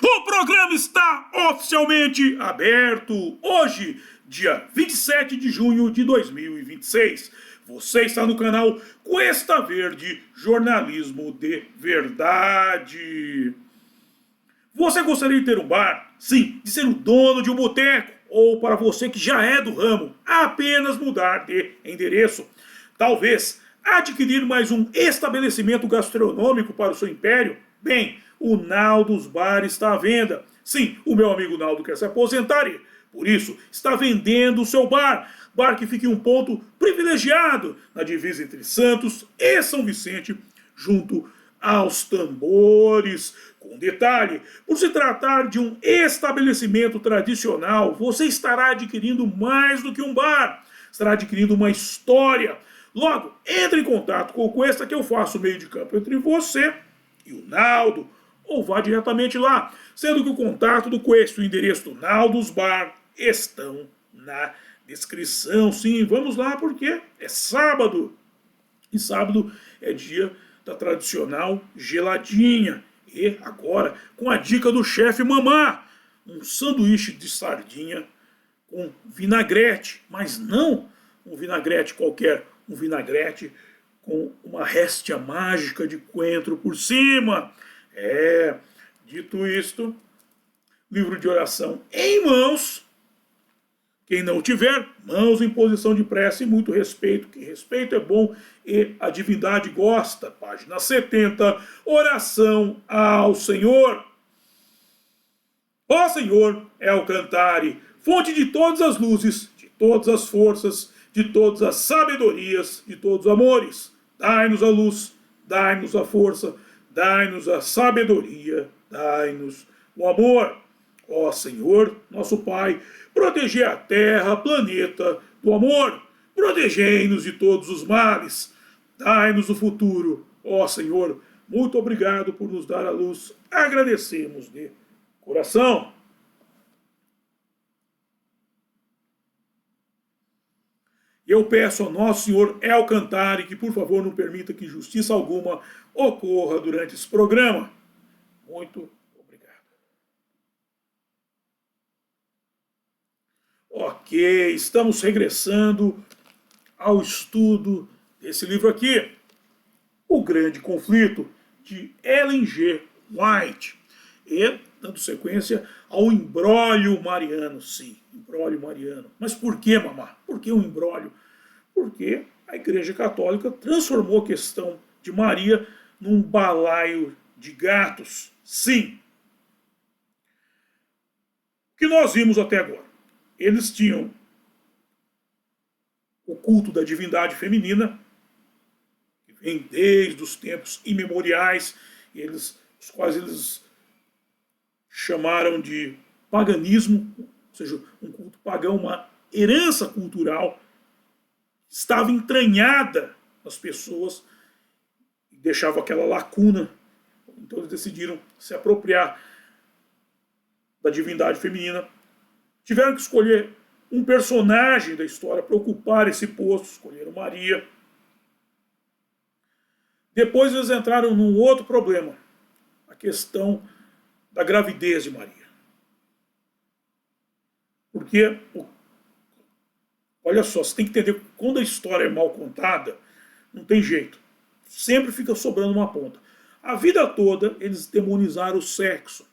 O programa está oficialmente aberto hoje, dia 27 de junho de 2026. Você está no canal Cuesta Verde Jornalismo de Verdade. Você gostaria de ter um bar? Sim, de ser o dono de um boteco? Ou para você que já é do ramo, apenas mudar de endereço? Talvez adquirir mais um estabelecimento gastronômico para o seu império? Bem, o Naldo's Bar está à venda. Sim, o meu amigo Naldo quer se aposentar e, por isso, está vendendo o seu bar. Bar que fica em um ponto privilegiado na divisa entre Santos e São Vicente, junto aos tambores. Com detalhe, por se tratar de um estabelecimento tradicional, você estará adquirindo mais do que um bar. Estará adquirindo uma história. Logo, entre em contato com o Cuesta que eu faço o meio de campo entre você e o Naldo, ou vá diretamente lá, sendo que o contato do Cuesta e o endereço do Naldo's Bar estão na descrição. Sim, vamos lá porque é sábado, e sábado é dia da tradicional geladinha. E agora, com a dica do chefe Mamá, um sanduíche de sardinha com vinagrete, mas não um vinagrete qualquer, um vinagrete com uma réstia mágica de coentro por cima. Dito isto, livro de oração em mãos. Quem não tiver, mãos em posição de prece e muito respeito, que respeito é bom e a divindade gosta. Página 70, oração ao Senhor. Ó Senhor, é o cantare, fonte de todas as luzes, de todas as forças, de todas as sabedorias, de todos os amores. Dai-nos a luz, dai-nos a força, dai-nos a sabedoria, dai-nos o amor. Ó Senhor, nosso Pai, proteger a terra, planeta, do amor. Protegei-nos de todos os males. Dai-nos o futuro. Ó Senhor, muito obrigado por nos dar a luz. Agradecemos de coração. Eu peço ao nosso Senhor El Cantare que, por favor, não permita que justiça alguma ocorra durante esse programa. Muito obrigado. Ok, estamos regressando ao estudo desse livro aqui, O Grande Conflito, de Ellen G. White. E dando sequência ao imbróglio mariano, sim, imbróglio mariano. Mas por que, mamá? Por que um imbróglio? Porque a Igreja Católica transformou a questão de Maria num balaio de gatos. Sim. O que nós vimos até agora? Eles tinham o culto da divindade feminina, que vem desde os tempos imemoriais, os quais eles chamaram de paganismo, ou seja, um culto pagão, uma herança cultural, estava entranhada nas pessoas e deixava aquela lacuna. Então eles decidiram se apropriar da divindade feminina. Tiveram que escolher um personagem da história para ocupar esse posto, escolheram Maria. Depois eles entraram num outro problema, a questão da gravidez de Maria. Porque, olha só, você tem que entender que quando a história é mal contada, não tem jeito. Sempre fica sobrando uma ponta. A vida toda eles demonizaram o sexo.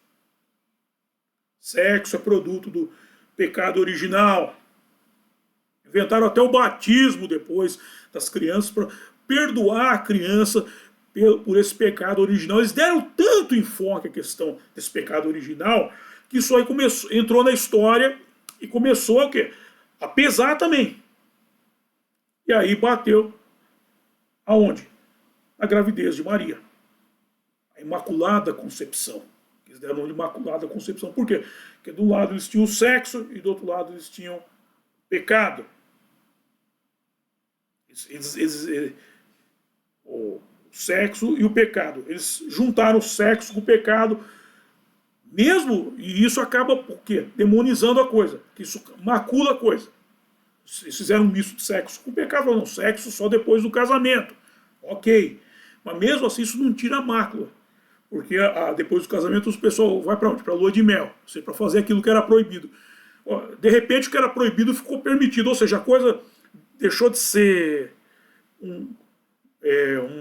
Sexo é produto do pecado original. Inventaram até o batismo depois das crianças para perdoar a criança por esse pecado original. Eles deram tanto enfoque à questão desse pecado original que isso aí entrou na história e começou a quê? A pesar também. E aí bateu aonde? A gravidez de Maria. A Imaculada Concepção. Eles deram de Imaculada Concepção. Por quê? Porque de um lado eles tinham o sexo e do outro lado eles tinham o pecado. O sexo e o pecado. Eles juntaram o sexo com o pecado mesmo, e isso acaba por quê? Demonizando a coisa. Que isso macula a coisa. Eles fizeram um misto de sexo com o pecado. Não, sexo só depois do casamento. Ok. Mas mesmo assim isso não tira a mácula. Porque depois do casamento o pessoal vai para onde? Para a lua de mel, ou seja, para fazer aquilo que era proibido. De repente o que era proibido ficou permitido, ou seja, a coisa deixou de ser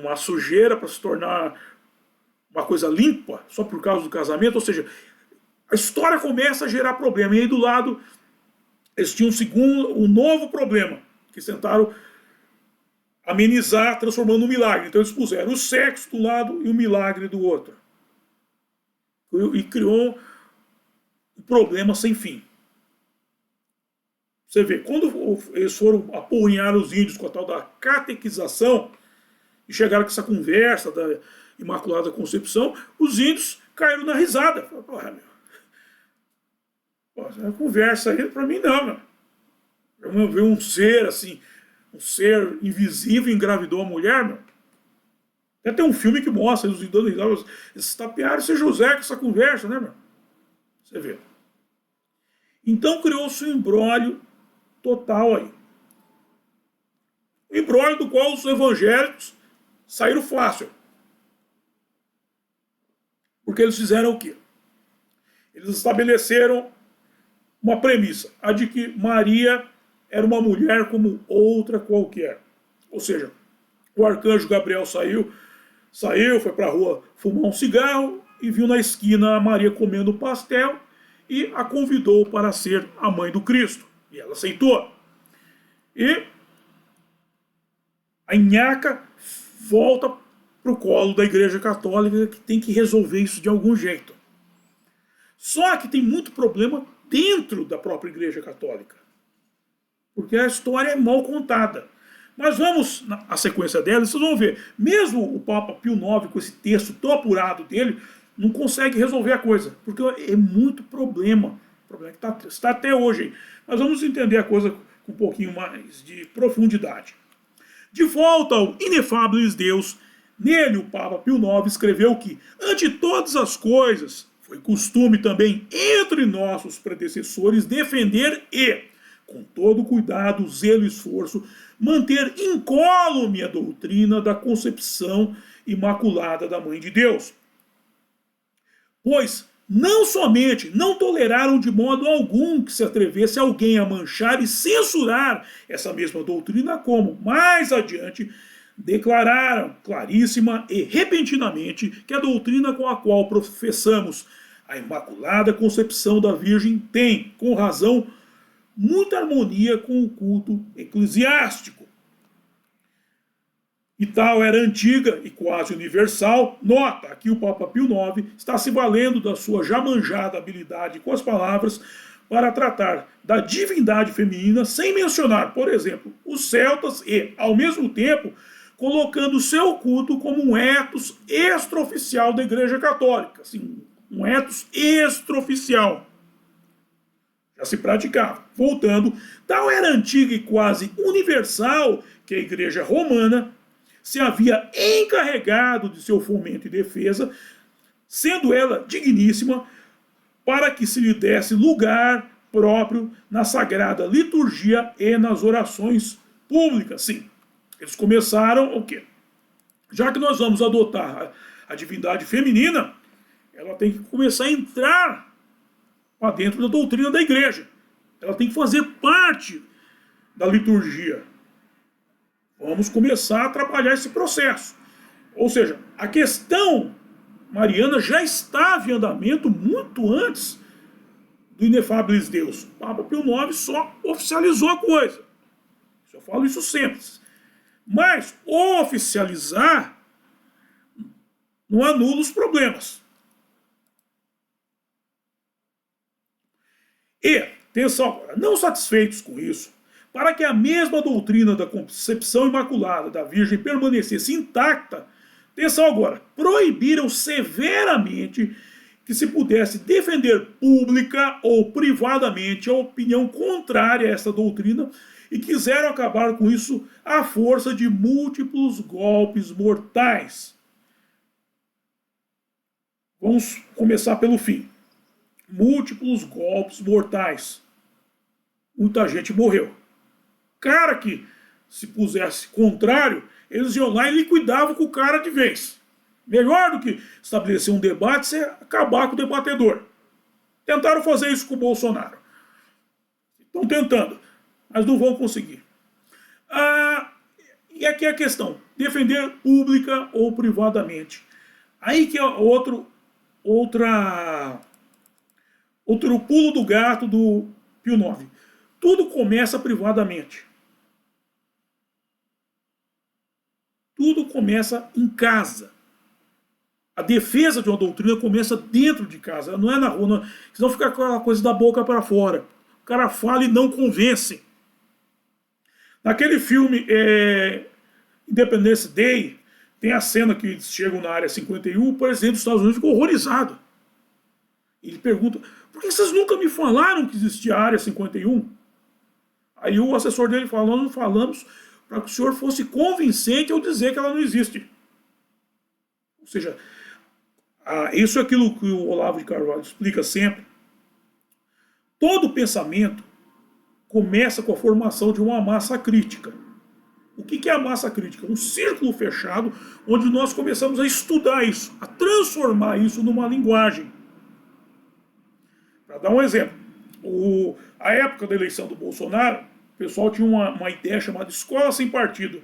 uma sujeira para se tornar uma coisa limpa só por causa do casamento, ou seja, a história começa a gerar problema. E aí do lado eles tinham um novo problema, que tentaram amenizar, transformando um milagre. Então eles puseram o sexo de um lado e o milagre do outro. E criou um problema sem fim. Você vê, quando eles foram apurrinhar os índios com a tal da catequização, e chegaram com essa conversa da Imaculada Concepção, os índios caíram na risada. Porra, meu, essa conversa aí pra mim não, meu. Eu ver um ser assim, um ser invisível engravidou a mulher, meu. Até tem um filme que mostra os índios, eles tapearam-se José com essa conversa, né, meu? Você vê. Então criou-se um imbróglio total aí. Um imbróglio do qual os evangélicos saíram fácil. Porque eles fizeram o quê? Eles estabeleceram uma premissa, a de que Maria era uma mulher como outra qualquer. Ou seja, o arcanjo Gabriel saiu, foi para a rua fumar um cigarro e viu na esquina a Maria comendo pastel e a convidou para ser a mãe do Cristo. E ela aceitou. E a nhaca volta para o colo da Igreja Católica, que tem que resolver isso de algum jeito. Só que tem muito problema dentro da própria Igreja Católica. Porque a história é mal contada. Mas vamos à sequência dela, vocês vão ver. Mesmo o Papa Pio IX, com esse texto tão apurado dele, não consegue resolver a coisa. Porque é muito problema. O problema é que está até hoje aí. Mas vamos entender a coisa com um pouquinho mais de profundidade. De volta ao Inefáveis Deus, nele o Papa Pio IX escreveu que, ante todas as coisas, foi costume também entre nossos predecessores defender e, com todo cuidado, zelo e esforço, manter incólume a doutrina da concepção imaculada da Mãe de Deus. Pois não somente não toleraram de modo algum que se atrevesse alguém a manchar e censurar essa mesma doutrina, como, mais adiante, declararam claríssima e repentinamente que a doutrina com a qual professamos a Imaculada Concepção da Virgem tem, com razão, muita harmonia com o culto eclesiástico. E tal era antiga e quase universal. Nota, aqui o Papa Pio IX está se valendo da sua já manjada habilidade com as palavras para tratar da divindade feminina, sem mencionar, por exemplo, os celtas e, ao mesmo tempo, colocando o seu culto como um etos extraoficial da Igreja Católica. Assim, um etos extraoficial. Já se praticava. Voltando, tal era antiga e quase universal que a Igreja Romana se havia encarregado de seu fomento e defesa, sendo ela digníssima, para que se lhe desse lugar próprio na sagrada liturgia e nas orações públicas. Sim, eles começaram o quê? Já que nós vamos adotar a divindade feminina, ela tem que começar a entrar para dentro da doutrina da igreja. Ela tem que fazer parte da liturgia. Vamos começar a trabalhar esse processo. Ou seja, a questão mariana já estava em andamento muito antes do Inefáveis Deus. O Papa Pio IX só oficializou a coisa. Eu falo isso sempre. Mas oficializar não anula os problemas. E, atenção agora, não satisfeitos com isso, para que a mesma doutrina da concepção imaculada da Virgem permanecesse intacta, atenção agora, proibiram severamente que se pudesse defender pública ou privadamente a opinião contrária a essa doutrina e quiseram acabar com isso à força de múltiplos golpes mortais. Vamos começar pelo fim. Múltiplos golpes mortais. Muita gente morreu. Cara que se pusesse contrário, eles iam lá e liquidavam com o cara de vez. Melhor do que estabelecer um debate, é acabar com o debatedor. Tentaram fazer isso com o Bolsonaro. Estão tentando, mas não vão conseguir. E aqui é a questão, defender pública ou privadamente. Aí que é outro pulo do gato do Pio IX. Tudo começa privadamente. Tudo começa em casa. A defesa de uma doutrina começa dentro de casa, não é na rua. Não, senão fica aquela coisa da boca para fora. O cara fala e não convence. Naquele filme Independence Day, tem a cena que eles chegam na área 51, o presidente dos Estados Unidos ficou horrorizado. Ele pergunta, por que vocês nunca me falaram que existia a área 51? Aí o assessor dele fala, nós não falamos para que o senhor fosse convincente ao dizer que ela não existe. Ou seja, isso é aquilo que o Olavo de Carvalho explica sempre. Todo pensamento começa com a formação de uma massa crítica. O que é a massa crítica? Um círculo fechado onde nós começamos a estudar isso, a transformar isso numa linguagem. Para dar um exemplo, a época da eleição do Bolsonaro, o pessoal tinha uma ideia chamada escola sem partido.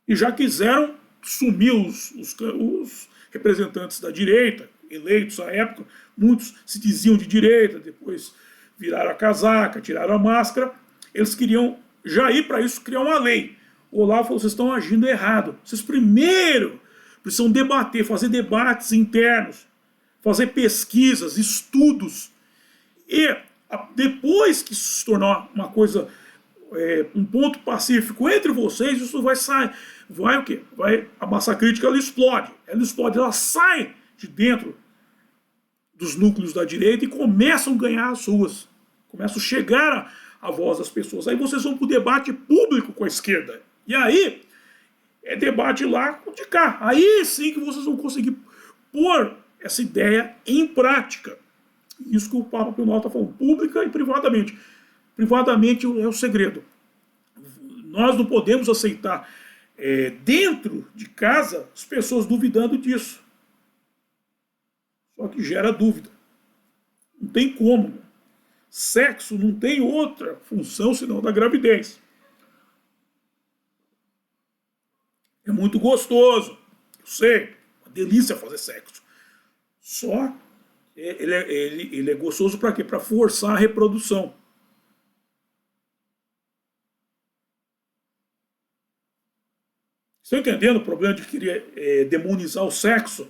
E já quiseram sumir os representantes da direita, eleitos à época, muitos se diziam de direita, depois viraram a casaca, tiraram a máscara. Eles queriam já ir para isso, criar uma lei. O Olavo falou, vocês estão agindo errado. Vocês primeiro precisam debater, fazer debates internos, fazer pesquisas, estudos. E depois que isso se tornar uma coisa, um ponto pacífico entre vocês, isso vai sair. Vai o quê? A massa crítica ela explode. Ela sai de dentro dos núcleos da direita e começam a ganhar as ruas. Começam a chegar a voz das pessoas. Aí vocês vão para o debate público com a esquerda. E aí, é debate lá de cá. Aí sim que vocês vão conseguir pôr essa ideia em prática. Isso que o Papa Pio IX está falando, pública e privadamente. Privadamente é o segredo. Nós não podemos aceitar dentro de casa as pessoas duvidando disso. Só que gera dúvida. Não tem como. Sexo não tem outra função senão da gravidez. É muito gostoso, eu sei, uma delícia fazer sexo. Só ele é gostoso para quê? Para forçar a reprodução. Estão entendendo o problema de querer demonizar o sexo?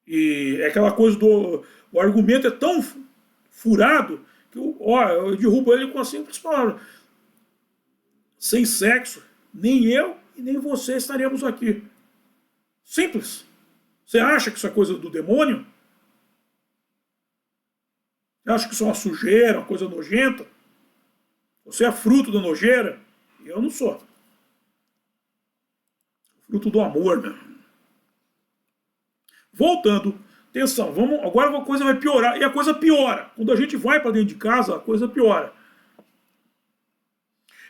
E é aquela coisa o argumento é tão furado que eu derrubo ele com a simples palavra. Sem sexo, nem eu e nem você estaremos aqui. Simples. Você acha que isso é coisa do demônio? Você acha que isso é uma sujeira, uma coisa nojenta? Você é fruto da nojeira? Eu não sou. Fruto do amor, né? Voltando, atenção, agora a coisa vai piorar. E a coisa piora. Quando a gente vai para dentro de casa, a coisa piora.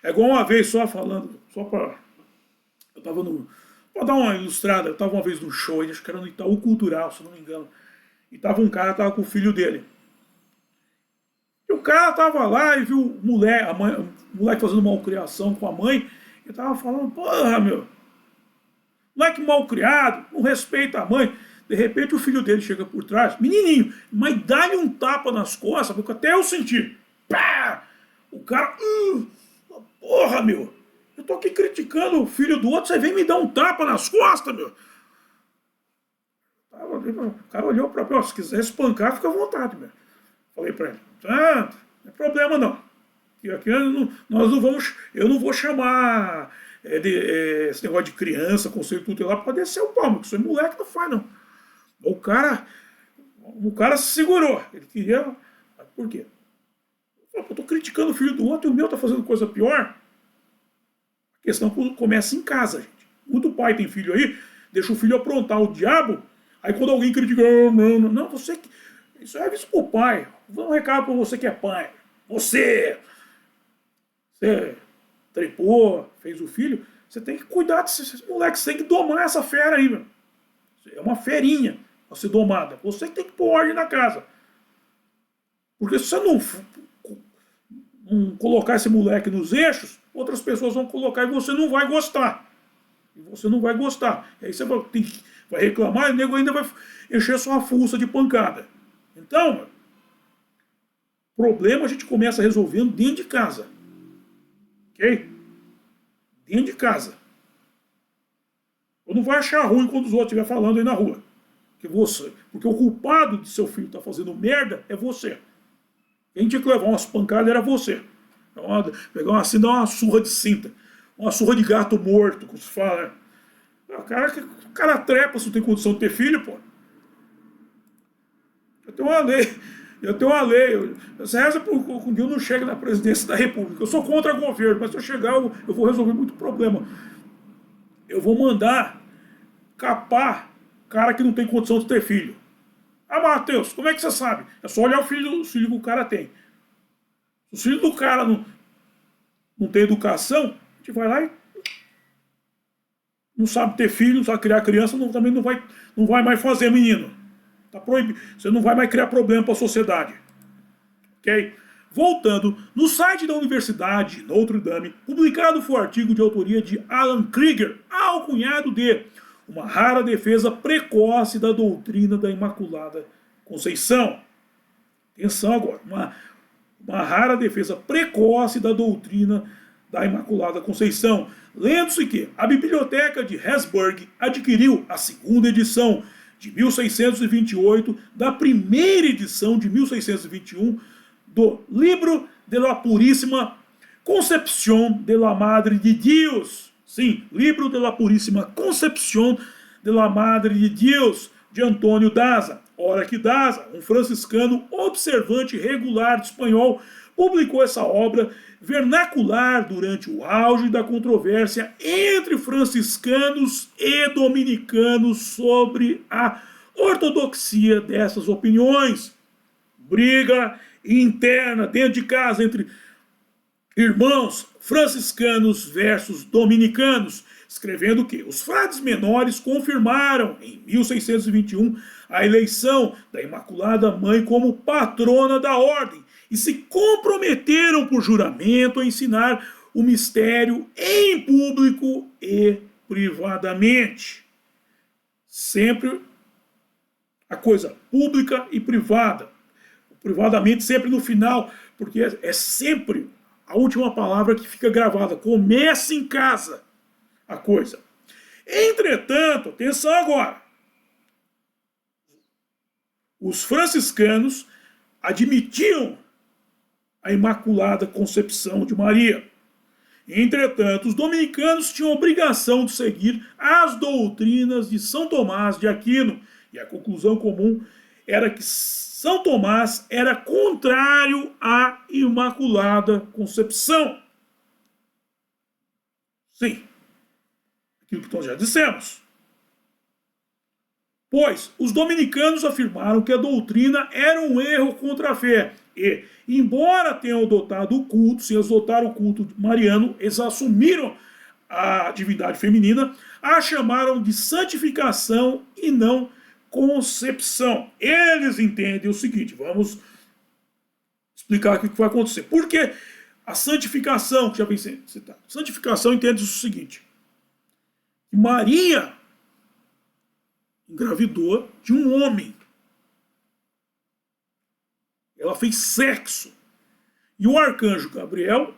É igual uma vez, só para... Eu tava para dar uma ilustrada, eu tava uma vez no show, acho que era no Itaú Cultural, se não me engano. E tava um cara, tava com o filho dele. E o cara tava lá e viu o moleque fazendo malcriação com a mãe. E tava falando, porra, meu, moleque malcriado, não respeita a mãe. De repente o filho dele chega por trás, menininho, mas dá-lhe um tapa nas costas, porque até eu senti. Pá! O cara... porra, meu, eu tô aqui criticando o filho do outro, você vem me dar um tapa nas costas, meu. O cara olhou pra mim, se quiser espancar, fica à vontade, meu. Falei pra ele, não é problema não. E aqui nós não vamos, eu não vou chamar esse negócio de criança, conselho tutelar, pra descer o pau, porque isso é moleque, não faz não. O cara se segurou, ele queria, por quê? Eu tô criticando o filho do outro e o meu tá fazendo coisa pior. A questão começa em casa, gente. Muito pai tem filho aí, deixa o filho aprontar o diabo, aí quando alguém critica, não, você... Isso é isso pro pai. Vou dar um recado pra você que é pai. Você trepou, fez o filho, Você tem que cuidar desses moleques, você tem que domar essa fera aí, meu. É uma ferinha a ser domada. Você tem que pôr ordem na casa. Porque se você não colocar esse moleque nos eixos, outras pessoas vão colocar e você não vai gostar. E você não vai gostar. E aí você vai reclamar e o nego ainda vai encher sua fuça de pancada. Então, problema a gente começa resolvendo dentro de casa. Ok? Dentro de casa. Ou não vai achar ruim quando os outros estiverem falando aí na rua. Porque o culpado de seu filho estar fazendo merda é você. Quem tinha que levar umas pancadas era você. Pegar assim, dar uma surra de cinta. Uma surra de gato morto, como se fala. Né? O cara trepa se não tem condição de ter filho, pô. Eu tenho uma lei. Você reza com que eu não chegue na presidência da república. Eu sou contra o governo, mas se eu chegar, eu vou resolver muito problema. Eu vou mandar capar cara que não tem condição de ter filho. Ah, Matheus, como é que você sabe? É só olhar o filho que o cara tem. Se o filho do cara não tem educação, a gente vai lá e não sabe ter filho, não sabe criar criança, também não vai mais fazer menino. Tá proibido. Você não vai mais criar problema para a sociedade. Ok? Voltando, no site da Universidade de Notre Dame, publicado foi o artigo de autoria de Alan Krieger, alcunhado de Uma Rara Defesa Precoce da Doutrina da Imaculada Conceição. Atenção agora, uma rara defesa precoce da doutrina da Imaculada Conceição. Lendo-se que a Biblioteca de Habsburg adquiriu a segunda edição de 1628 da primeira edição de 1621 do Libro de la Puríssima Concepción de la Madre de Dios. Sim, Livro de la Puríssima Concepción de la Madre de Dios, de Antônio Daza. Ora que Daza, um franciscano observante regular de espanhol, publicou essa obra vernacular durante o auge da controvérsia entre franciscanos e dominicanos sobre a ortodoxia dessas opiniões. Briga interna dentro de casa entre irmãos franciscanos versus dominicanos, escrevendo que os frades menores confirmaram em 1621 a eleição da Imaculada Mãe como patrona da ordem e se comprometeram por juramento a ensinar o mistério em público e privadamente. Sempre a coisa pública e privada. Privadamente sempre no final, porque é sempre a última palavra que fica gravada. Começa em casa a coisa. Entretanto, atenção agora. Os franciscanos admitiam a Imaculada Concepção de Maria. Entretanto, os dominicanos tinham obrigação de seguir as doutrinas de São Tomás de Aquino. E a conclusão comum era que São Tomás era contrário à Imaculada Concepção. Sim, aquilo que nós já dissemos. Pois os dominicanos afirmaram que a doutrina era um erro contra a fé. E, embora tenham adotado o culto, se eles adotaram o culto mariano, eles assumiram a divindade feminina, a chamaram de santificação e não concepção. Eles entendem o seguinte, vamos explicar aqui o que vai acontecer. Porque a santificação, que já vem sendo citada, santificação entende o seguinte, Maria engravidou de um homem. Ela fez sexo. E o arcanjo Gabriel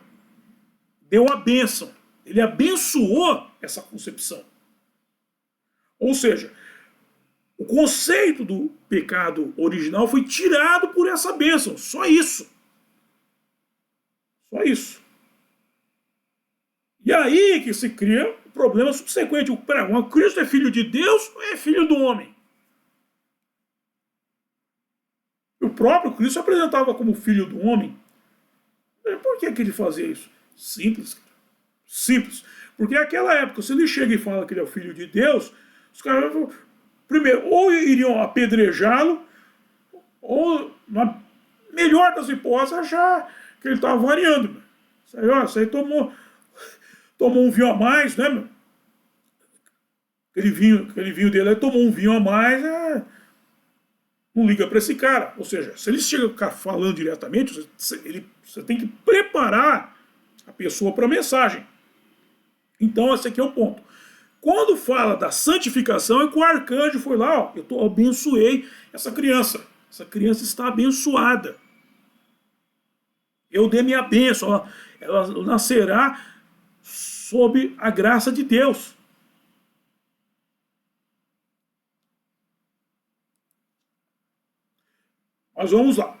deu a bênção. Ele abençoou essa concepção. Ou seja, o conceito do pecado original foi tirado por essa bênção. Só isso. Só isso. E aí que se cria o problema subsequente. O Cristo é filho de Deus ou é filho do homem? O próprio Cristo se apresentava como filho do homem. Por que ele fazia isso? Simples. Simples. Porque naquela época, se ele chega e fala que ele é o filho de Deus, os caras, primeiro, ou iriam apedrejá-lo, ou, na melhor das hipóteses, achar que ele estava variando. Isso aí tomou tomou um vinho a mais, né, meu? Aquele vinho dele, tomou um vinho a mais, não liga para esse cara. Ou seja, se ele chega a ficar falando diretamente, você tem que preparar a pessoa para a mensagem. Então, esse aqui é o ponto. Quando fala da santificação, é que o arcanjo foi lá, ó, eu abençoei essa criança. Essa criança está abençoada. Eu dei minha bênção, ela nascerá sob a graça de Deus. Mas vamos lá.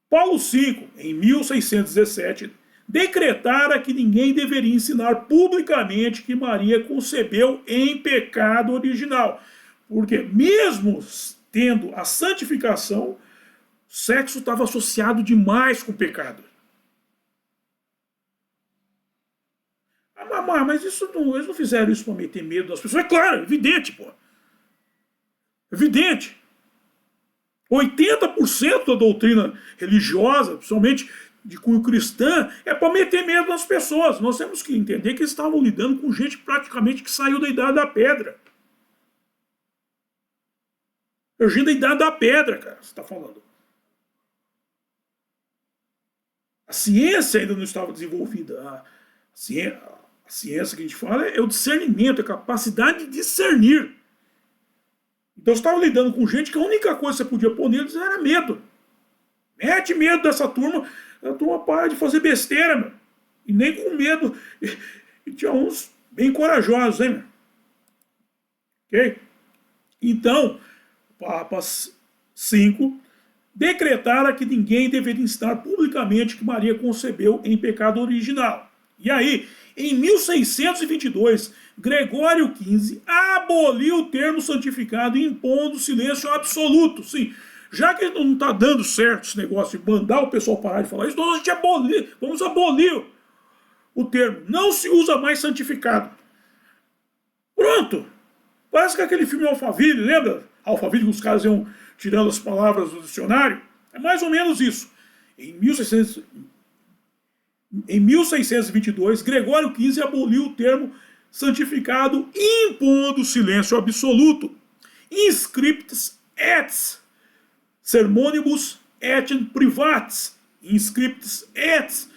Paulo V, em 1617, decretara que ninguém deveria ensinar publicamente que Maria concebeu em pecado original. Porque mesmo tendo a santificação, o sexo estava associado demais com o pecado. Mas eles não fizeram isso para meter medo das pessoas. É claro, é evidente, pô. Evidente. 80% da doutrina religiosa, principalmente de cunho cristã, é para meter medo nas pessoas. Nós temos que entender que eles estavam lidando com gente praticamente que saiu da Idade da Pedra. Gente da Idade da Pedra, cara, você está falando. A ciência ainda não estava desenvolvida. A ciência que a gente fala é o discernimento, a capacidade de discernir. Então você estava lidando com gente que a única coisa que você podia pôr neles era medo. Mete medo dessa turma, a turma para de fazer besteira, meu. E nem com medo. E tinha uns bem corajosos, hein, meu? Ok? Então, Papa V decretara que ninguém deveria ensinar publicamente que Maria concebeu em pecado original. E aí, em 1622, Gregório XV aboliu o termo santificado, impondo silêncio absoluto. Sim, já que não está dando certo esse negócio de mandar o pessoal parar de falar isso, nós vamos abolir o termo. Não se usa mais santificado. Pronto. Parece que aquele filme Alphaville, lembra? Alphaville, que os caras iam tirando as palavras do dicionário. É mais ou menos isso. Em 1622, Gregório XV aboliu o termo santificado, impondo silêncio absoluto. Inscriptis et sermonibus et privatis. Inscriptis et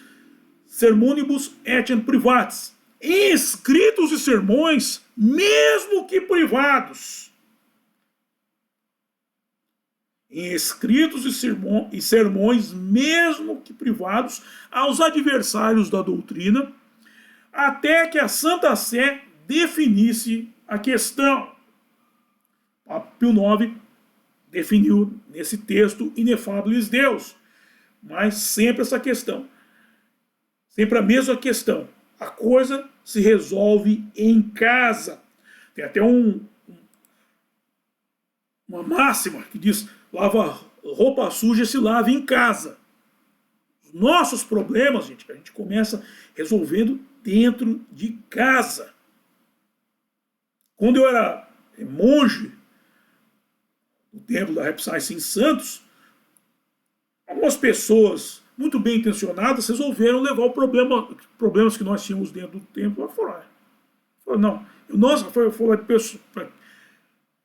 sermonibus et privatis. Escritos e sermões, mesmo que privados. Em escritos e sermões, mesmo que privados, aos adversários da doutrina, até que a Santa Sé definisse a questão. Papa Pio IX definiu nesse texto Inefabilis Deus, mas sempre essa questão, sempre a mesma questão. A coisa se resolve em casa. Tem até uma máxima que diz: lava roupa suja, se lava em casa. Os nossos problemas, gente, a gente começa resolvendo dentro de casa. Quando eu era monge no templo da Rap Science em Santos, algumas pessoas muito bem intencionadas resolveram levar problemas que nós tínhamos dentro do templo lá fora.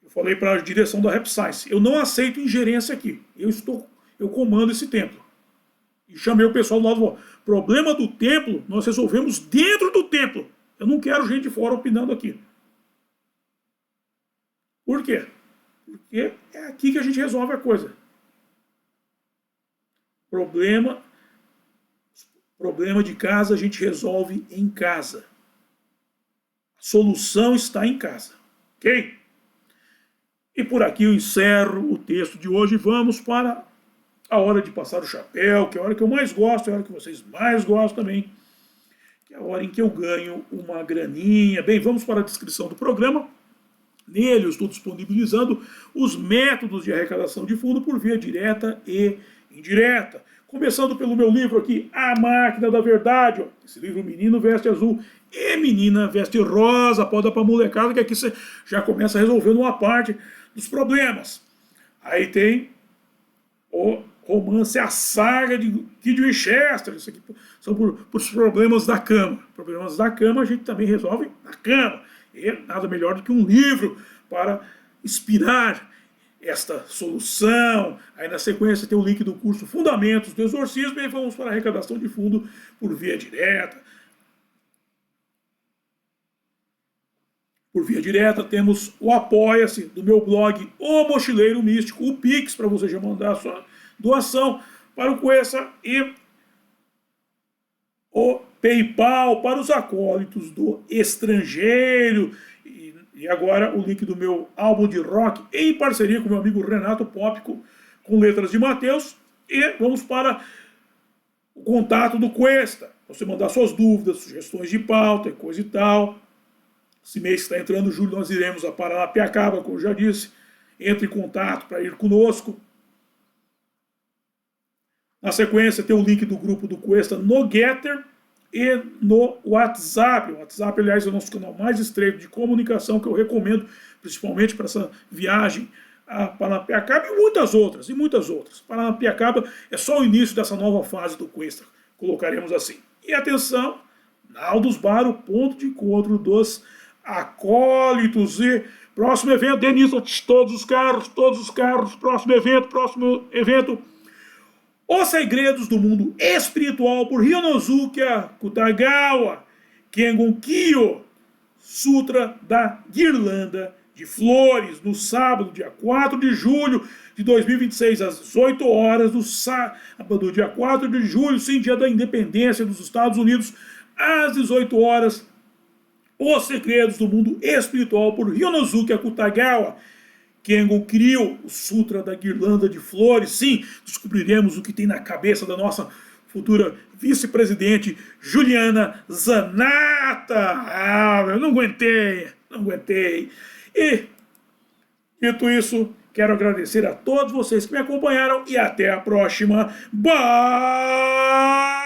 Eu falei para a direção da Rap Science: eu não aceito ingerência aqui. Eu comando esse templo. E chamei o pessoal do lado e falei: problema do templo nós resolvemos dentro do templo. Eu não quero gente de fora opinando aqui. Por quê? Porque é aqui que a gente resolve a coisa. Problema de casa a gente resolve em casa. A solução está em casa. Ok? E por aqui eu encerro o texto de hoje e vamos para a hora de passar o chapéu, que é a hora que eu mais gosto, é a hora que vocês mais gostam também, que é a hora em que eu ganho uma graninha. Bem, vamos para a descrição do programa. Nele eu estou disponibilizando os métodos de arrecadação de fundo por via direta e indireta. Começando pelo meu livro aqui, A Máquina da Verdade. Ó. Esse livro, Menino Veste Azul e Menina Veste Rosa. Pode dar para molecada, que aqui você já começa resolvendo uma parte dos problemas. Aí tem o romance A Saga de Kid Winchester. Isso aqui são por os problemas da cama. Problemas da cama a gente também resolve na cama. E nada melhor do que um livro para inspirar esta solução. Aí na sequência tem o link do curso Fundamentos do Exorcismo e vamos para a arrecadação de fundo por via direta. Por via direta temos o Apoia-se do meu blog O Mochileiro Místico, o Pix para você já mandar a sua doação para o Cuesta e o PayPal para os acólitos do estrangeiro. E agora o link do meu álbum de rock em parceria com meu amigo Renato Pópico, com letras de Mateus. E vamos para o contato do Cuesta. Você mandar suas dúvidas, sugestões de pauta e coisa e tal. Esse mês que está entrando julho, nós iremos a Paranapiacaba, como eu já disse. Entre em contato para ir conosco. Na sequência tem o link do grupo do Cuesta no Getter e no WhatsApp. O WhatsApp, aliás, é o nosso canal mais estreito de comunicação que eu recomendo, principalmente para essa viagem a Paranapiacaba e muitas outras, Paranapiacaba é só o início dessa nova fase do Cuesta, colocaremos assim. E atenção, Naldos Bar, o ponto de encontro dos acólitos. E próximo evento, Denise, todos os carros, próximo evento, Os Segredos do Mundo Espiritual por Ryonosuke Kutagawa, Kengon Kyo, Sutra da Guirlanda de Flores, no sábado, dia 4 de julho de 2026, às 18 horas, do sábado, dia 4 de julho, sim, dia da independência dos Estados Unidos, às 18 horas, Os Segredos do Mundo Espiritual por Ryonosuke Kutagawa, Kengon Kyo, o Sutra da Guirlanda de Flores. Sim, descobriremos o que tem na cabeça da nossa futura vice-presidente Juliana Zanata. Eu não aguentei. E, dito isso, quero agradecer a todos vocês que me acompanharam e até a próxima. Bye!